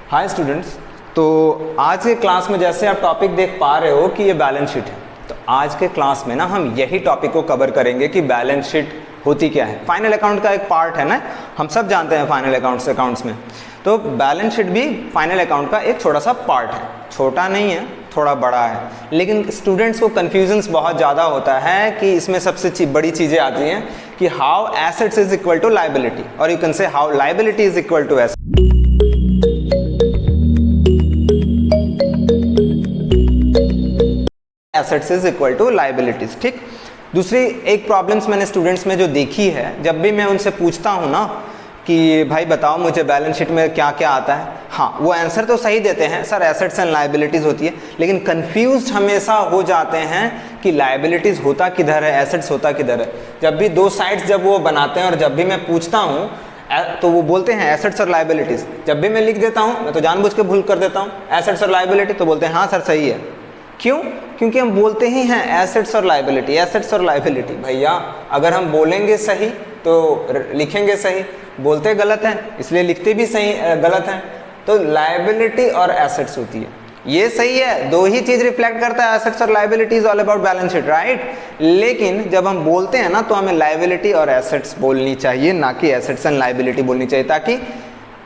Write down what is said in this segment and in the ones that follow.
Hi students, तो आज के क्लास में जैसे आप टॉपिक देख पा रहे हो कि ये बैलेंस शीट है, तो आज के क्लास में ना हम यही टॉपिक को कवर करेंगे कि बैलेंस शीट होती क्या है। फाइनल अकाउंट का एक पार्ट है ना, हम सब जानते हैं फाइनल अकाउंट्स में, तो बैलेंस शीट भी फाइनल अकाउंट का एक छोटा सा पार्ट है। छोटा नहीं है, थोड़ा बड़ा है, लेकिन स्टूडेंट्स को कन्फ्यूजन्स बहुत ज़्यादा होता है कि इसमें सबसे बड़ी चीज़ें आती हैं कि how assets is equal to liability, और you can say how liability is equal to asset. Assets is equal to liabilities. ठीक, दूसरी एक प्रॉब्लम्स मैंने स्टूडेंट्स में जो देखी है, जब भी मैं उनसे पूछता हूँ ना कि भाई बताओ मुझे बैलेंस शीट में क्या क्या आता है, हाँ वो आंसर तो सही देते हैं, सर एसेट्स एंड लाइबिलिटीज होती है, लेकिन कंफ्यूज्ड हमेशा हो जाते हैं कि लाइबिलिटीज होता किधर है, एसेट्स होता किधर है। जब भी दो साइड्स जब वो बनाते हैं और जब भी मैं पूछता हूँ तो वो बोलते हैं एसेट्स और लाइबिलिटीज। जब भी मैं लिख देता हूँ, मैं तो जानबूझ के भूल कर देता हूँ एसेट्स और लाइबिलिटी, तो बोलते हैं हाँ सर सही है। क्यों? क्योंकि हम बोलते ही हैं एसेट्स और लाइबिलिटी, एसेट्स और लाइबिलिटी। भैया अगर हम बोलेंगे सही तो लिखेंगे सही, बोलते गलत हैं इसलिए लिखते भी सही गलत हैं। तो लाइबिलिटी और एसेट्स होती है, ये सही है, दो ही चीज रिफ्लेक्ट करता है, एसेट्स और liability is all about balance sheet, right. लेकिन जब हम बोलते हैं ना तो हमें लाइबिलिटी और एसेट्स बोलनी चाहिए, ना कि एसेट्स एंड लाइबिलिटी बोलनी चाहिए, ताकि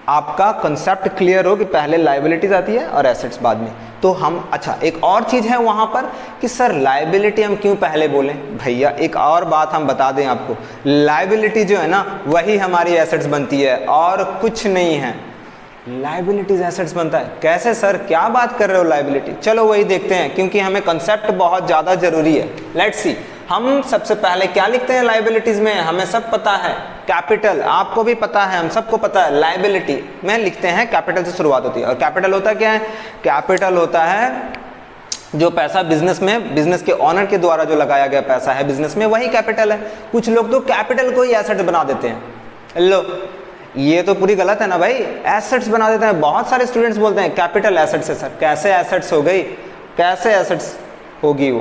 आपका कंसेप्ट क्लियर हो कि पहले लाइबिलिटीज आती है और एसेट्स बाद में। तो हम अच्छा एक और चीज है वहां पर कि सर लाइबिलिटी हम क्यों पहले बोलें। भैया एक और बात हम बता दें आपको, लाइबिलिटी जो है ना वही हमारी एसेट्स बनती है और कुछ नहीं है। लाइबिलिटीज एसेट्स बनता है कैसे सर, क्या बात कर रहे हो लाइबिलिटी? चलो वही देखते हैं, क्योंकि हमें कंसेप्ट बहुत ज्यादा जरूरी है। लेट्स सी, हम सबसे पहले क्या लिखते हैं लाइबिलिटीज में, हमें सब पता है कैपिटल, आपको भी पता है, हम सबको पता है। लाइबिलिटी में लिखते हैं कैपिटल से शुरुआत होती है, और कैपिटल होता क्या है? कैपिटल होता है जो पैसा बिजनेस में, बिजनेस के ऑनर के द्वारा जो लगाया गया पैसा है बिजनेस में, वही कैपिटल है। कुछ लोग तो कैपिटल को ही एसेट बना देते हैं। लो ये तो पूरी गलत है ना भाई, एसेट्स बना देते हैं। बहुत सारे स्टूडेंट्स बोलते हैं कैपिटल एसेट्स है सर, कैसे एसेट्स हो गई, कैसे एसेट्स होगी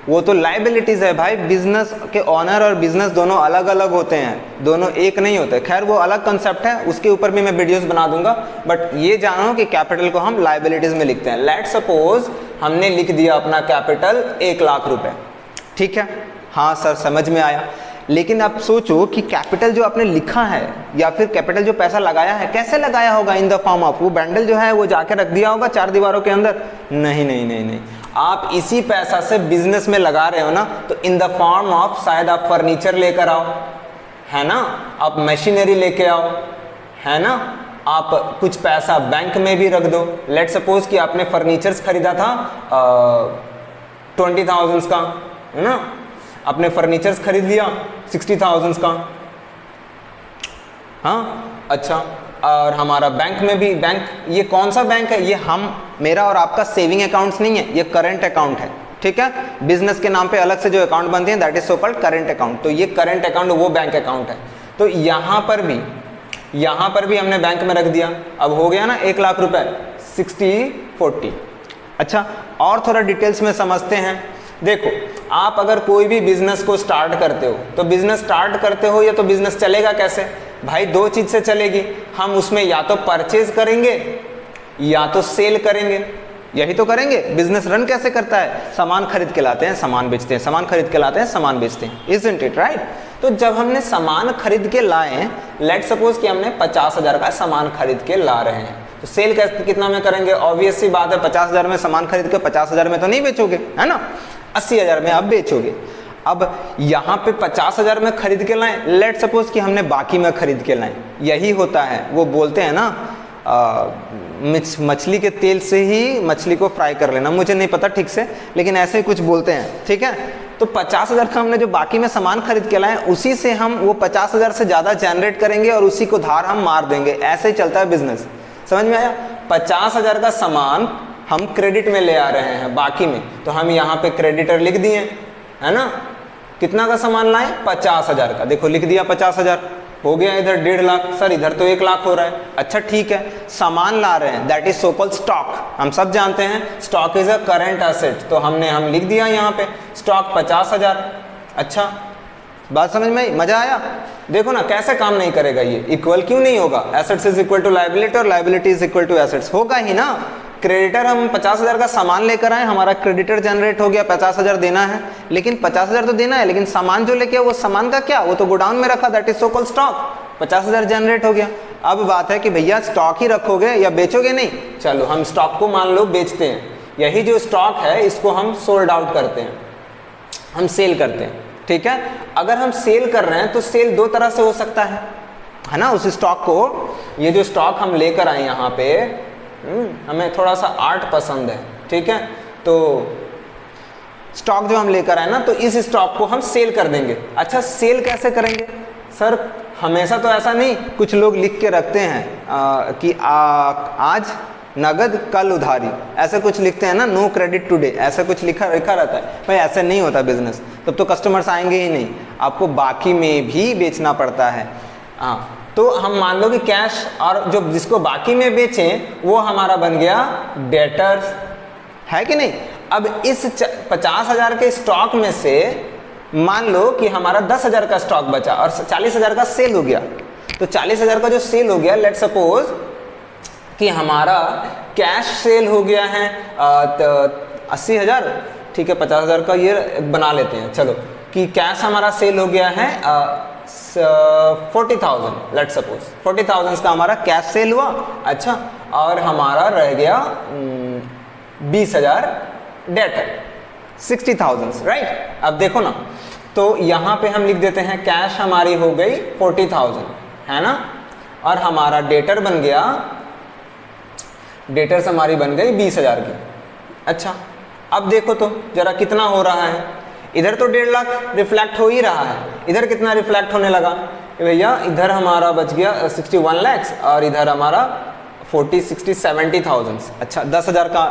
वो तो लाइबिलिटीज है भाई। बिजनेस के ऑनर और बिजनेस दोनों अलग अलग होते हैं, दोनों एक नहीं होते। खैर वो अलग कंसेप्ट है, उसके ऊपर भी मैं वीडियोस बना दूंगा, बट ये जानो कि कैपिटल को हम लाइबिलिटीज में लिखते हैं। लेट सपोज हमने लिख दिया अपना कैपिटल 1 लाख रुपए, ठीक है, हाँ सर समझ में आया। लेकिन आप सोचो कि कैपिटल जो आपने लिखा है या फिर कैपिटल जो पैसा लगाया है, कैसे लगाया होगा? इन द फॉर्म ऑफ, वो बैंडल जो है वो जाके रख दिया होगा 4 दीवारों के अंदर? नहीं नहीं नहीं नहीं, आप इसी पैसा से बिजनेस में लगा रहे हो ना, तो इन द फॉर्म ऑफ शायद आप फर्नीचर लेकर आओ, है ना, आप मशीनरी लेके आओ, है ना, आप कुछ पैसा बैंक में भी रख दो। लेट सपोज कि आपने फर्नीचर्स खरीदा था 20,000 का, है ना, आपने फर्नीचर्स खरीद लिया 60,000 का, हाँ अच्छा। और हमारा बैंक में भी, बैंक ये कौन सा बैंक है? ये हम, मेरा और आपका सेविंग अकाउंट्स नहीं है, ये करंट अकाउंट है, ठीक है। बिजनेस के नाम पे अलग से जो अकाउंट बनते हैं that is so called current account. तो ये करंट अकाउंट वो बैंक अकाउंट है। तो यहाँ पर भी हमने बैंक में रख दिया, अब हो गया ना 1 लाख रुपए, 60-40। अच्छा और थोड़ा डिटेल्स में समझते हैं। देखो आप अगर कोई भी बिजनेस को स्टार्ट करते हो, तो बिजनेस स्टार्ट करते हो या तो बिजनेस चलेगा कैसे भाई? दो चीज से चलेगी, हम उसमें या तो परचेज करेंगे या तो सेल करेंगे, यही तो करेंगे। बिजनेस रन कैसे करता है? सामान खरीद के लाते हैं, सामान बेचते हैं, सामान खरीद के लाते हैं, सामान बेचते हैं, इजंट इट राइट? तो जब हमने सामान खरीद के लाए, लेट सपोज कि हमने 50,000 का सामान खरीद के ला रहे हैं, तो सेल कितना में करेंगे? ऑब्वियस सी बात है, 50,000 में सामान खरीद के 50,000 में तो नहीं बेचोगे, है ना, 80,000 में आप बेचोगे। अब यहाँ पे 50,000 में खरीद के लाएं, लेट सपोज कि हमने बाकी में खरीद के लाएं, यही होता है। वो बोलते हैं ना मछली के तेल से ही मछली को फ्राई कर लेना, मुझे नहीं पता ठीक से, लेकिन ऐसे ही कुछ बोलते हैं, ठीक है। तो 50,000 का हमने जो बाकी में सामान खरीद के लाए, उसी से हम वो 50,000 से ज़्यादा जनरेट करेंगे और उसी को धार हम मार देंगे। ऐसे ही चलता है बिजनेस, समझ में आया? 50,000 का सामान हम क्रेडिट में ले आ रहे हैं बाकी में, तो हम यहाँ पे क्रेडिटर लिख दिए, है ना। कितना का सामान लाए? 50,000 का, देखो लिख दिया 50,000, हो गया इधर 1.5 लाख, सर इधर तो 1 लाख हो रहा है। अच्छा ठीक है, सामान ला रहे हैं, that is so called stock. हम सब जानते हैं stock is a current asset, तो हम लिख दिया यहाँ पे स्टॉक 50,000। अच्छा बात समझ में आई? मजा आया? देखो ना कैसे काम नहीं करेगा, ये इक्वल क्यों नहीं होगा, assets is equal to liability और liability is equal to assets, होगा ही ना। क्रेडिटर हम 50,000 का सामान लेकर आए, हमारा क्रेडिटर जनरेट हो गया, 50,000 देना है, लेकिन 50,000 तो देना है, लेकिन सामान जो लेके वो सामान का क्या, वो तो गोडाउन में रखा, that is so called stock, 50,000 generate हो गया। अब बात है कि भैया स्टॉक ही रखोगे या बेचोगे, नहीं, चलो हम स्टॉक को मान लो बेचते हैं, यही जो स्टॉक है इसको हम सोल्ड आउट करते हैं, हम सेल करते हैं, ठीक है। अगर हम सेल कर रहे हैं तो सेल दो तरह से हो सकता है ना, उस स्टॉक को, ये जो स्टॉक हम लेकर आए यहाँ पे, हमें थोड़ा सा आर्ट पसंद है, ठीक है, तो स्टॉक जो हम लेकर आए ना, तो इस स्टॉक को हम सेल कर देंगे। अच्छा सेल कैसे करेंगे सर, हमेशा तो ऐसा नहीं, कुछ लोग लिख के रखते हैं कि आज नगद कल उधारी, ऐसे कुछ लिखते हैं ना, नो क्रेडिट टुडे, ऐसा कुछ लिखा रहता है। भाई ऐसे नहीं होता बिजनेस, तब तो कस्टमर्स आएंगे ही नहीं, आपको बाकी में भी बेचना पड़ता है। हाँ, तो हम मान लो कि कैश और जो जिसको बाकी में बेचें वो हमारा बन गया डेटर्स, है कि नहीं। अब इस 50,000 के स्टॉक में से मान लो कि हमारा 10,000 का स्टॉक बचा और 40,000 का सेल हो गया, तो 40,000 का जो सेल हो गया, लेट सपोज कि हमारा कैश सेल हो गया है 80,000, ठीक है, 50,000 का ये बना लेते हैं, चलो कि कैश हमारा सेल हो गया है 40,000, लेट सपोज 40,000 का हमारा कैश सेल हुआ। अच्छा, और हमारा रह गया 20,000 डेटर, 60,000, राइट। अब देखो ना, तो यहाँ पे हम लिख देते हैं कैश हमारी हो गई 40,000, है ना, और हमारा डेटर बन गया, डेटर्स हमारी बन गई 20,000 की। अच्छा, अब देखो तो जरा कितना हो रहा है, इधर तो 1.5 लाख रिफ्लेक्ट हो ही रहा है, इधर कितना रिफ्लेक्ट होने लगा भैया, इधर हमारा बच गया 61 लाख और इधर हमारा 40, 60, 70,000। अच्छा 10,000 का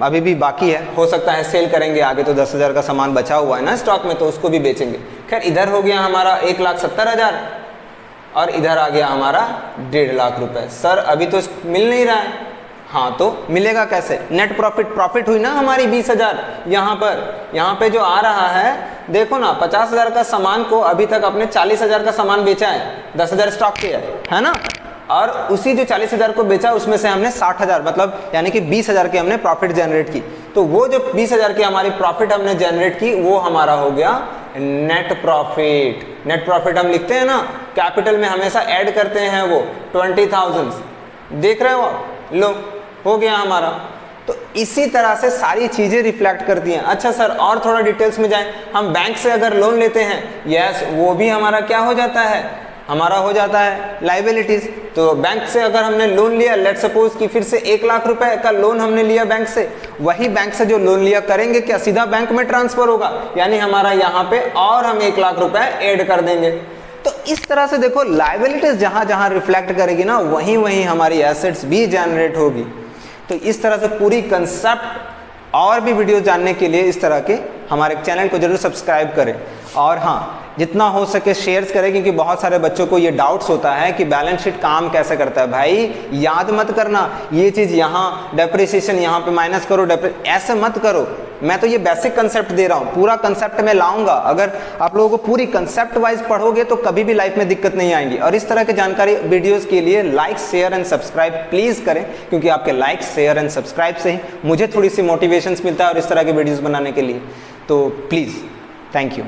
अभी भी बाकी है, हो सकता है सेल करेंगे आगे, तो 10,000 का सामान बचा हुआ है ना स्टॉक में, तो उसको भी बेचेंगे। खैर इधर हो गया हमारा 1,70,000 और इधर आ गया हमारा 1.5 लाख रुपए। सर अभी तो मिल नहीं रहा है, हाँ तो मिलेगा कैसे, नेट प्रॉफिट हुई ना हमारी 20,000, यहाँ पे जो आ रहा है देखो ना, 50,000 का सामान को अभी तक अपने 40,000 का सामान बेचा है, 10,000 स्टॉक के है ना, और उसी जो 40,000 को बेचा उसमें से हमने 60,000 मतलब यानी कि 20,000 की हमने प्रॉफिट जनरेट की। तो वो जो 20,000 की हमारी प्रॉफिट हमने जनरेट की वो हमारा हो गया नेट प्रॉफिट। नेट प्रॉफिट हम लिखते हैं ना, कैपिटल में हमेशा ऐड करते हैं वो 20,000, देख रहे हो आप, लो हो गया हमारा। तो इसी तरह से सारी चीजें रिफ्लेक्ट करती हैं। अच्छा सर और थोड़ा डिटेल्स में जाएं, हम बैंक से अगर लोन लेते हैं, यस वो भी हमारा क्या हो जाता है, हमारा हो जाता है लाइबिलिटीज। तो बैंक से अगर हमने लोन लिया, लेट सपोज कि फिर से 1 लाख रुपए का लोन हमने लिया बैंक से, वही बैंक से जो लोन लिया करेंगे क्या सीधा बैंक में ट्रांसफर होगा, यानी हमारा यहाँ पे और हम 1 लाख रुपए ऐड कर देंगे। तो इस तरह से देखो लाइबिलिटीज जहां जहां रिफ्लेक्ट करेगी ना, वहीं वहीं हमारी एसेट्स भी जनरेट होगी। तो इस तरह से पूरी कंसेप्ट और भी वीडियो जानने के लिए इस तरह के हमारे चैनल को जरूर सब्सक्राइब करें, और हाँ जितना हो सके शेयर्स करें, क्योंकि बहुत सारे बच्चों को ये डाउट्स होता है कि बैलेंस शीट काम कैसे करता है। भाई याद मत करना ये चीज़ यहाँ डेप्रिसिएशन यहाँ पे माइनस करो, ऐसे मत करो। मैं तो ये बेसिक कंसेप्ट दे रहा हूँ, पूरा कंसेप्ट मैं लाऊंगा। अगर आप लोगों को पूरी कंसेप्ट वाइज पढ़ोगे तो कभी भी लाइफ में दिक्कत नहीं आएंगी। और इस तरह की जानकारी वीडियोस के लिए like share and subscribe please करें, क्योंकि आपके लाइक शेयर एंड सब्सक्राइब से ही मुझे थोड़ी सी मोटिवेशन मिलता है और इस तरह के वीडियोज़ बनाने के लिए। तो प्लीज़, थैंक यू।